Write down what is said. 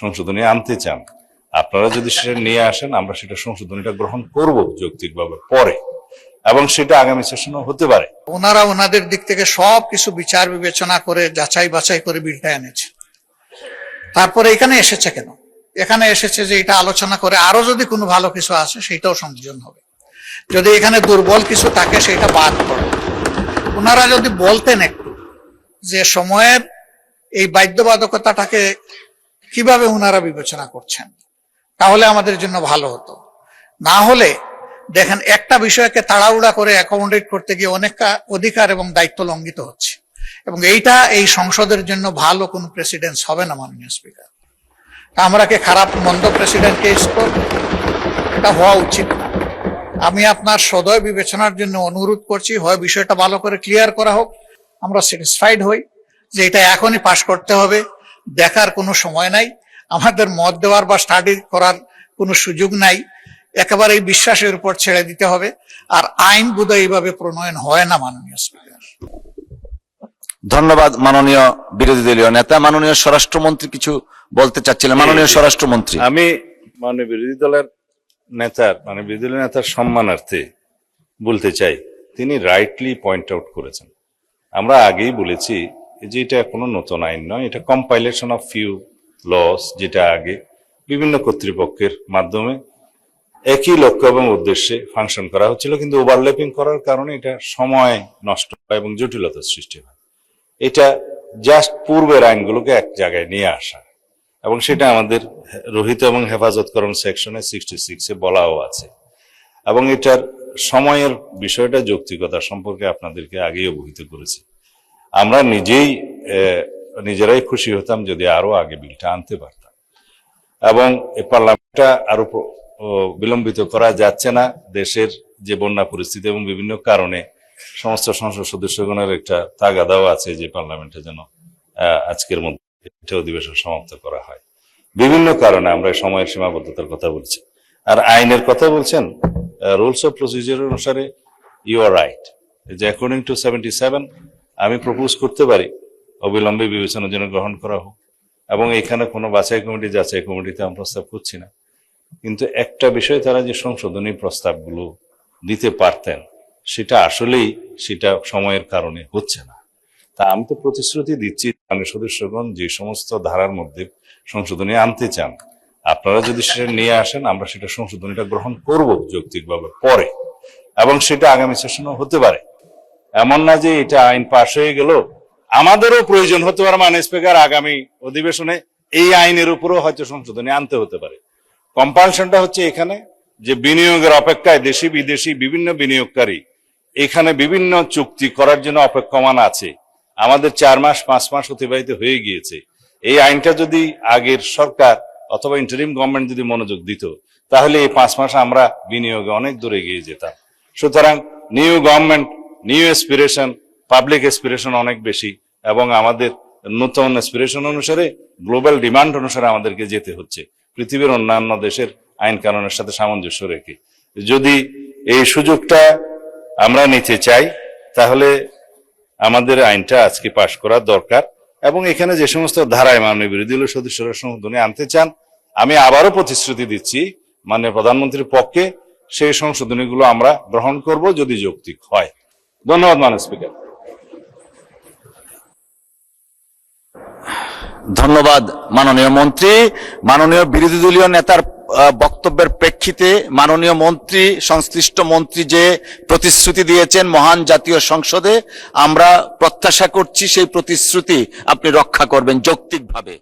সংশোধনী আনতে চান, আপনারা যদি সেটা নিয়ে আসেন আমরা সেটা সংশোধনীটা গ্রহণ করব যৌক্তিকভাবে পরে, এবং সেটা আগামী সেশনও হতে পারে। ওনারা ওনাদের দিক থেকে সবকিছু বিচার বিবেচনা করে যাচাই বাছাই করে বিলটা এনেছে, তারপরে এখানে এসেছে কেন? এখানে এসেছে যে এটা আলোচনা করে আরো যদি কোনো ভালো কিছু আসে সেটাও সংযোজন হবে, যদি এখানে দুর্বল কিছু থাকে সেটা বাদ পড়ে। ওনারা যদি বলতেন একটু যে সময়ের এই বাধ্যবাধকতাটাকে কিভাবে ওনারা বিবেচনা করছেন, তাহলে আমাদের জন্য ভালো হতো। না হলে দেখেন একটা বিষয়কে তাড়াহুড়া করে অ্যাকোমোডেট করতে গিয়ে অনেক অধিকার এবং দায়িত্ব লঙ্ঘিত হচ্ছে, এবং এইটা এই সংসদের জন্য ভালো কোনো প্রেসিডেন্স হবে না। মাননীয় স্পিকার, আমরা কি খারাপ মন্দ প্রেসিডেন্টকে ইউজ করব? এটা হওয়া উচিত না। আমি আপনার সদয় বিবেচনার জন্য অনুরোধ করছি, হয় বিষয়টা ভালো করে ক্লিয়ার করা হোক, আমরা স্যাটিসফাইড হই যে এটা এখনই পাশ করতে হবে, দেখার কোনো সময় নাই, আমাদের মত দেওয়ার বা স্টাডি করার কোনো সুযোগ নাই, একেবারে এই বিশ্বাসের উপর ছেড়ে দিতে হবে। আর আইন বোধহয় এইভাবে প্রণয়ন হয় না। মাননীয় স্পিকার, ধন্যবাদ মাননীয় বিরোধী দলীয় নেতা। মাননীয় স্বরাষ্ট্রমন্ত্রী কিছু বলতে চাচ্ছিলেন। মাননীয় স্বরাষ্ট্রমন্ত্রী। আমি মাননীয় বিরোধী দলের বিরোধী দলের নেতার সম্মানার্থে বলতে চাই, তিনি রাইটলি পয়েন্ট আউট করেছেন। আমরা আগেই বলেছি যে এটা কোনো নতুন আইন নয়, এটা কম্পাইলেশন অফ ফিউ লস, যেটা আগে বিভিন্ন কর্তৃপক্ষের মাধ্যমে একই লক্ষ্য এবং উদ্দেশ্যে ফাংশন করা হচ্ছিল, কিন্তু ওভারল্যাপিং করার কারণে এটা সময় নষ্ট হয় এবং জটিলতার সৃষ্টি হয়। এটা জাস্ট পূর্বের আইনগুলোকে এক জায়গায় নিয়ে আসা, এবং সেটা আমাদের রহিত এবং হেফাজতকরণ সেকশনে 66-এ বলাও আছে, এবং এটার সময়ের বিষয়টা যৌক্তিকতা সম্পর্কে আপনাদেরকে আগেই অবহিত করেছি। আমরা নিজেরাই খুশি হতাম যদি আরো আগে বিলটা আনতে পারতাম, এবং এই পার্লামেন্টটা আরো বিলম্বিত করা যাচ্ছে না। দেশের যে বন্যা পরিস্থিতি এবং বিভিন্ন কারণে সমস্ত সংসদ সদস্যগণের একটা তাগাদাও আছে যে পার্লামেন্টে যেন আজকের মধ্যে এটা অধিবেশন সমাপ্ত করা হয়। বিভিন্ন কারণে আমরা সময়ের সীমাবদ্ধতার কথা বলছি। আর আইনের কথা বলছেন, রুলস অফ প্রসিজার অনুসারে ইউ আর রাইট, যে অ্যাকর্ডিং টু 77 আমি প্রপোজ করতে পারি অবিলম্বে বিবেচনার জন্য গ্রহণ করা হোক, এবং এখানে কোনো বাছাই কমিটি যাচাই কমিটিতে আমি প্রস্তাব করছি না। কিন্তু একটা বিষয়, তারা যে সংশোধনী প্রস্তাবগুলো দিতে পারতেন সেটা সময়ের কারণে হচ্ছে না। তা আমি তো প্রতিশ্রুতি দিচ্ছি, সদস্যগণ যে সমস্ত ধারার মধ্যে সংশোধনী আনতে চান, আপনারা যদি সেটা নিয়ে আসেন আমরা সেটা সংশোধনীটা গ্রহণ করব যৌক্তিকভাবে পরে, এবং সেটা আগামী সেশনও হতে পারে। এমন না যে এটা আইন পাশ হয়ে গেল, আমাদেরও প্রয়োজন হতে পারে মাননীয় স্পিকার আগামী অধিবেশনে এই আইনের উপরও হয়তো সংশোধনী আনতে হতে পারে। কম্পালশনটা হচ্ছে এখানে যে বিনিয়োগের অপেক্ষায় দেশি বিদেশি বিভিন্ন বিনিয়োগকারী এখানে বিভিন্ন চুক্তি করার জন্য অপেক্ষমান আছে। আমাদের 4 মাস 5 মাস অতিবাহিত হয়ে গিয়েছে। এই আইনটা যদি আগের সরকার অথবা ইন্টারিম গভর্নমেন্ট যদি মনোযোগ দিত, তাহলে এই 5 মাস আমরা বিনিয়োগে অনেক দূরে এগিয়ে যেতাম। সুতরাং new government, new aspiration, public aspiration অনেক বেশি, এবং আমাদের নতুন এসপিরেশন অনুসারে গ্লোবাল ডিমান্ড অনুসারে আমাদেরকে যেতে হচ্ছে পৃথিবীর অন্যান্য দেশের আইন কানুনের সাথে সামঞ্জস্য রেখে। যদি এই সুযোগটা আমরা নিতে চাই তাহলে আমাদের আইনটা আজকে পাশ করা দরকার, এবং এখানে যে সমস্ত ধারায় মাননীয় বিরোধী দলীয় সদস্যরা সংশোধনী আনতে চান, আমি আবারও প্রতিশ্রুতি দিচ্ছি মাননীয় প্রধানমন্ত্রীর পক্ষে সেই সংশোধনীগুলো আমরা গ্রহণ করব যদি যৌক্তিক হয়। ধন্যবাদ মাননীয় স্পিকার। ধন্যবাদ মাননীয় মন্ত্রী। মাননীয় বিরোধী দলীয় নেতার বক্তব্যের প্রেক্ষিতে মাননীয় মন্ত্রী, সংশ্লিষ্ট মন্ত্রী যে প্রতিশ্রুতি দিয়েছেন মহান জাতীয় সংসদে, আমরা প্রত্যাশা করছি সেই প্রতিশ্রুতি আপনি রক্ষা করবেন যৌক্তিকভাবে।